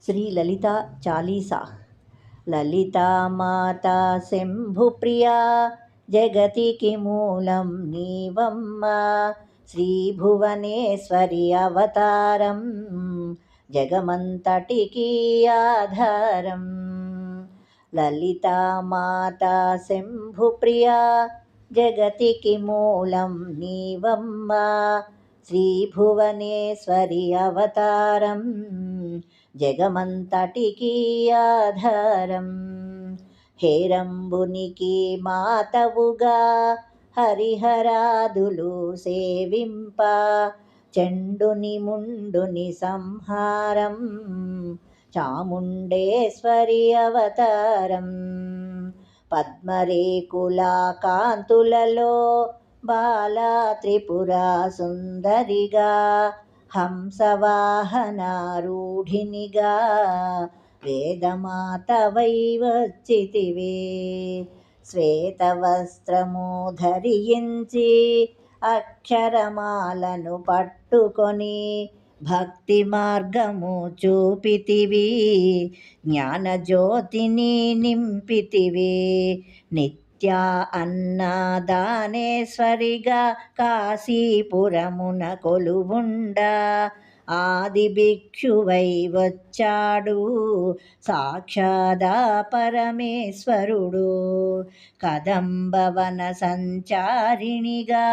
శ్రీ లలితా చాలీసా. లలితా మాతా శంభుప్రియా జగతికి మూలం నీవమ్మ. శ్రీభువనేశ్వరి అవతారం జగమంతటికి ఆధారం. లలితా మాతా శంభుప్రియా జగతికి మూలం నీవమ్మ. శ్రీభువనేశ్వరి అవతారం జగమంతటికి ఆధారం. హేరంబునికి మాతవుగా హరిహరాదులు సేవింప. చండుని ముండుని సంహారం చాముండేశ్వరి అవతారం. పద్మరేకులా కాంతులలో బాలా త్రిపురా సుందరిగా హంసవాహనారూఢినిగా వేదమాతవై వచ్చితివే. శ్వేతవస్త్రము ధరించి అక్షరమాలను పట్టుకొని భక్తి మార్గము చూపితివి. జ్ఞానజ్యోతిని నింపితివి. నిత్యా అన్నదానేశ్వరిగా కాశీపురమున కొలువుండా ఆది భిక్షువై వచ్చాడు సాక్షాదా పరమేశ్వరుడు. కదంబవన సంచారిణిగా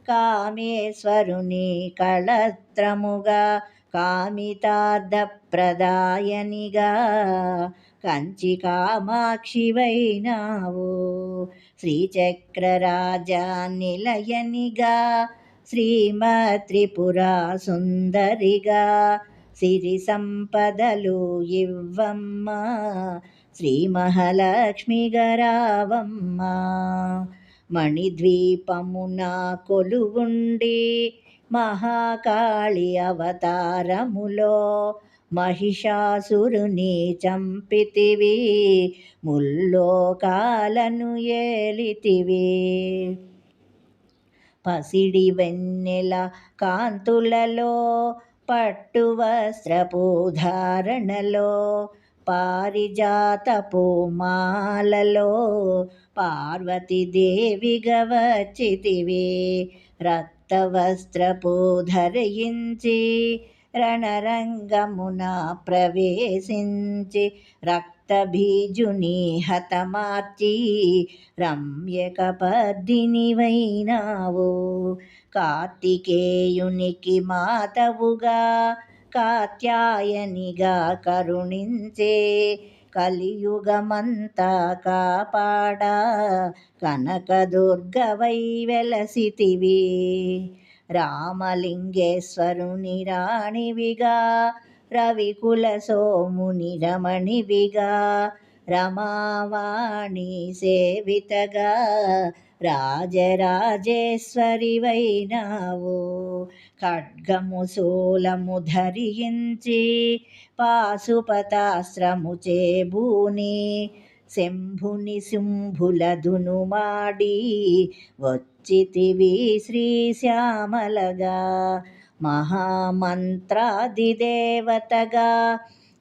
కామేశ్వరుని కళత్రముగా కామితార్థప్రదాయనిగా కంచి కామాక్షివైనావు. శ్రీచక్రరాజా నిలయనిగా శ్రీమత్రిపురా సుందరిగా సిరి సంపదలు ఇవ్వమ్మ. శ్రీ మహాలక్ష్మిగరావమ్మ. మణిద్వీపమున కొలువుండి మహాకాళి అవతారములో మహిషాసురుని చంపితివి. ముల్లోకాలను ఏలితివి. పసిడి వెన్నెల కాంతులలో పట్టు వస్త్రపు ధారణలో పారిజాతపు మాలలో పార్వతీదేవిగా వచ్చితివి. రక్తవస్త్రపు ధరించి రణరంగమున ప్రవేశించి రక్తబీజుని హతమార్చి రమ్యకపర్దినివైనావు. కార్తికేయునికి మాతవుగా కాత్యాయనిగా కరుణించే కలియుగమంతా కాపాడా కనకదుర్గవై వెలసితివి. రామలింగేశ్వరుని రాణివిగా రవికుల సోముని రమణివిగా రమావాణి సేవితగా రాజరాజేశ్వరివైనావు. ఖడ్గము శూలము ధరించి పాశుపతాస్త్రము చేబూని శంభుని శుంభుల దునుమాడి వచ్చితివి శ్రీశ్యామలగా. మహామంత్రాదిదేవతగా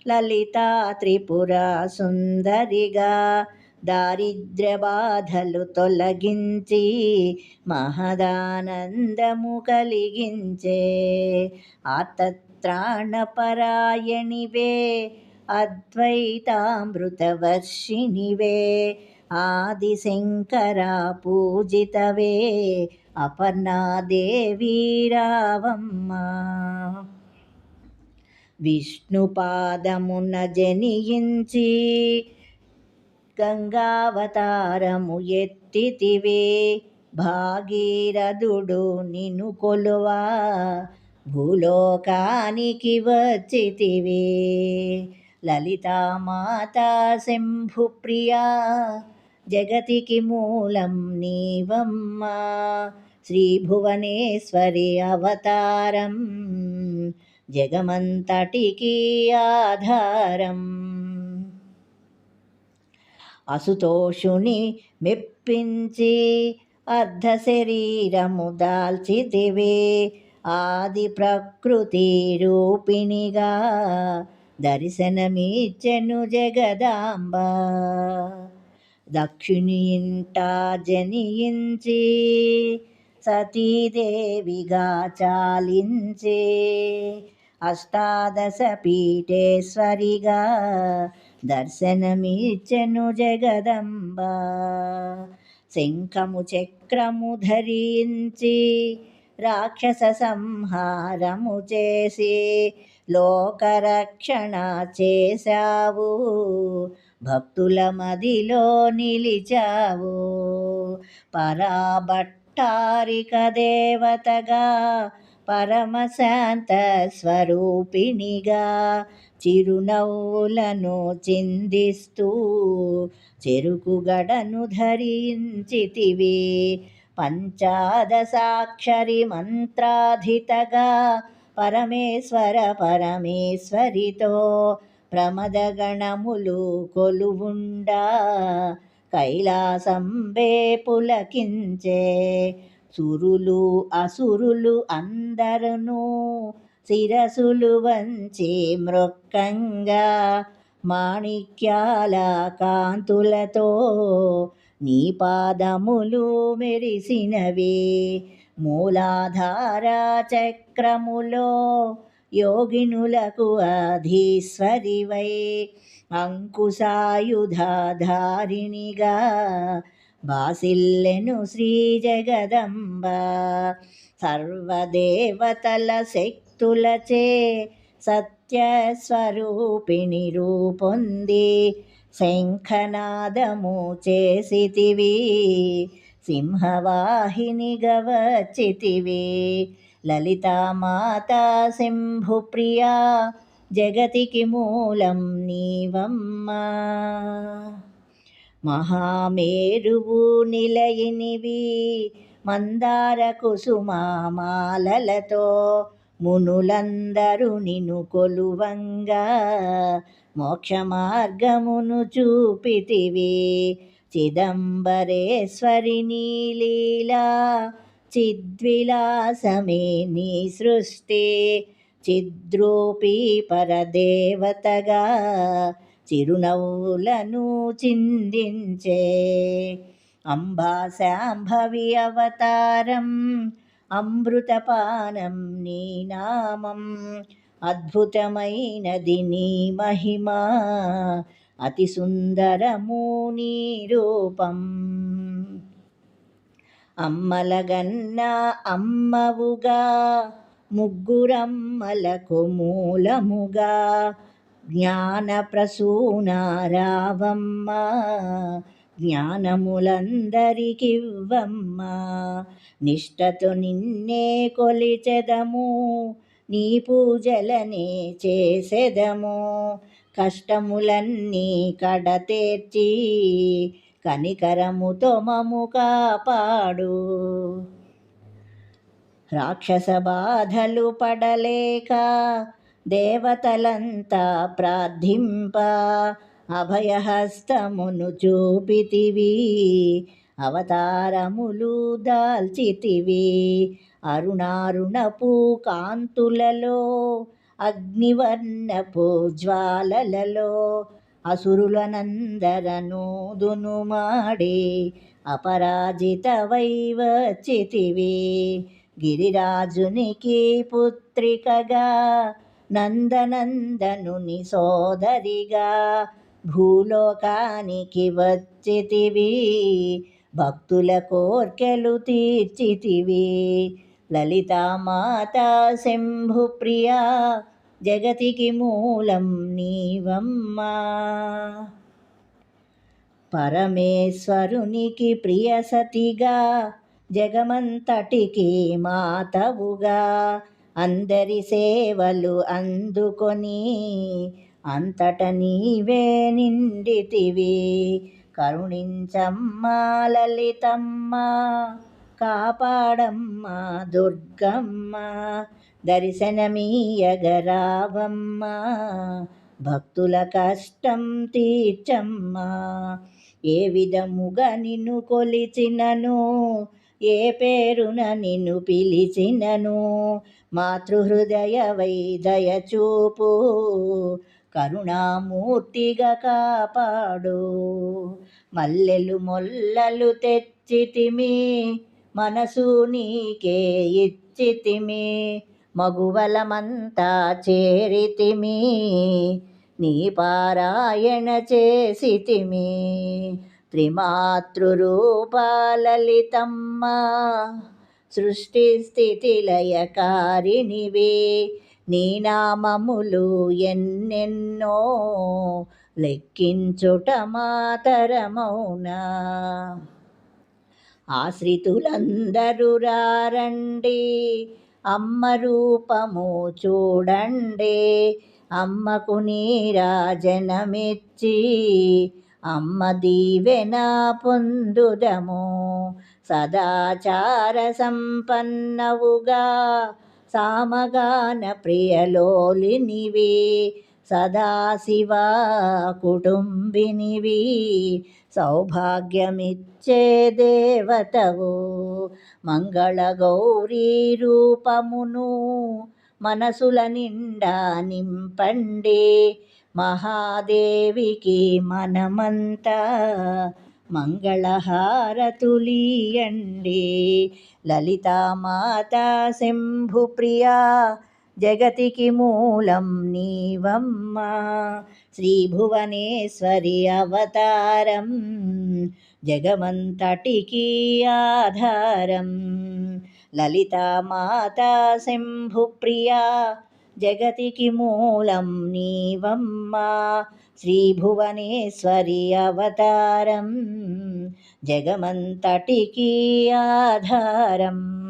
లలితా త్రిపురా సుందరిగా దారిద్ర్య బాధలు తొలగించి మహదానందము కలిగించే ఆర్తత్రాణపరాయణివే అద్వైతామృతవర్షిణివే ఆదిశంకరా పూజితవే అపర్ణాదేవి రావమ్మ. విష్ణుపాదమున జనించి గంగావతారము ఎత్తితివే. భాగీరథుడు నిన్ను కొలువా భూలోకానికి వచ్చితివే. లలితామాతా శంభుప్రియా జగతికి మూలం నీవమ్మ. శ్రీభువనేశ్వరి అవతారం జగమంతటికి ఆధారం. అసుతోషుని మెప్పించి అర్ధ శరీరము దాల్చితివే. ఆది ప్రకృతి రూపిణిగా దర్శనమిచ్చెను జగదాంబ. దక్షిణి ఇంట జనించి సతీదేవిగా చాలించే అష్టాదశ పీఠేశ్వరిగా దర్శనమిచ్చెను జగదంబ. శంఖము చక్రము ధరించి రాక్షస సంహారము చేసి లోకరక్షణ చేశావు, భక్తుల మదిలో నిలిచావు. పరాభట్టారిక దేవతగా పరమశాంత స్వరూపిణిగా చిరునవ్వులను చిందిస్తూ చెరుకు గడను ధరించితివి. పంచాదశాక్షరి మంత్రాధితగా పరమేశ్వరితో ప్రమదగణములు కొలువుండా కైలాసంబే పులకించే. సురులు అసురులు అందరును శిరసులు వంచి మృక్కంగా మాణిక్యాల కాంతులతో నీ పాదములు మెరిసినవి. మూలాధార చక్రములో యోగినులకు అధీశ్వరివై అంకుశాయుధాధారిణిగా బాసిల్లెను శ్రీ జగదంబ. సర్వదేవతల శక్తులచే సత్యస్వరూపిణి రూపొంది శంఖనాదము చేసితివి. సింహవాహినిగా వచ్చితివి. లలితామాతా శంభుప్రియా జగతికి మూలం నీవమ్మా. మహామేరువు నిలయినివి మందార కుసుమామాలలతో మునులందరూ నిన్ను కొలువంగా మోక్ష మార్గమును చూపితివి. చిదంబరేశ్వరి నీలీలా చిద్విలాసమే నీ సృష్టి. చిద్రూపీ పరదేవతగా చిరునవ్వులను చిందించే. అంబా శాంభవి అవతారం అమృతపానం నీ నామం. అద్భుతమైనది నీ మహిమ అతి సుందరము నీ రూపం. అమ్మలగన్న అమ్మవుగా ముగ్గురమ్మలకు మూలముగా జ్ఞాన ప్రసూన రావమ్మ. జ్ఞానములందరికివ్వమ్మ. నిష్టతో నిన్నే కొలిచెదము, నీ పూజలనే చేసెదము. కష్టములన్నీ కడతేర్చి కనికరముతో మము కాపాడు. రాక్షస బాధలు పడలేక దేవతలంతా ప్రార్థింప అభయహస్తమును చూపితివి. అవతారములు దాల్చితివి. అరుణారుణపు కాంతులలో అగ్నివర్ణపు జ్వాలలలో అసురులనందరను దునుమాడి అపరాజితవై వచ్చితివి. గిరిరాజునికి పుత్రికగా నందనందనుని సోదరిగా భూలోకానికి వచ్చితివి. భక్తుల కోర్కెలు తీర్చితివి. లలితామాతా శంభుప్రియా జగతికి మూలం నీవమ్మా. పరమేశ్వరునికి ప్రియ సతిగా జగమంతటికి మాతవుగా అందరి సేవలు అందుకొని అంతట నీవే నిండితివి. కరుణించమ్మా లలితమ్మ, కాపాడమ్మ దుర్గమ్మ. దర్శనమీయగరావమ్మ, భక్తుల కష్టం తీర్చమ్మా. ఏ విధముగా నిన్ను కొలిచినను, ఏ పేరున నిన్ను పిలిచినను మాతృహృదయ వై దయచూపు. కరుణామూర్తిగా కాపాడు. మల్లెలు మొల్లలు తెచ్చితిమి, మనసు నీకే ఇచ్చితిమి, మగువలమంతా చేరితిమి, నీ పారాయణ చేసితిమి. త్రిమాతృరూపాలలితమ్మ, సృష్టి స్థితి లయకారిణివే, నీ నామములు ఎన్నెన్నో, లెక్కించుట మాతరమౌనా. ఆశ్రితులందరూ రారండి, అమ్మ రూపము చూడండి, అమ్మకు నీరాజనమిచ్చి అమ్మ దీవెన పొందుదము. సదాచార సంపన్నవుగా సామగాన ప్రియలోలినివి, సదాశివ కుటుంబినివి, సౌభాగ్యమిచ్చే దేవతవు. మంగళగౌరీ రూపమును మనసుల నిండా నింపండి, మహాదేవికి మనమంతా మంగళహారతులియండి. లలితామాత శంభుప్రియా, జగతికి మూలం నీవమ్మ, శ్రీభువనేశ్వరి అవతారం, జగమంతటికి ఆధారం. లలితామాత శంభుప్రియా, జగతికి మూలం నీవమ్మ, శ్రీభువనేశ్వరి అవతారం, జగమంతటికి ఆధారం.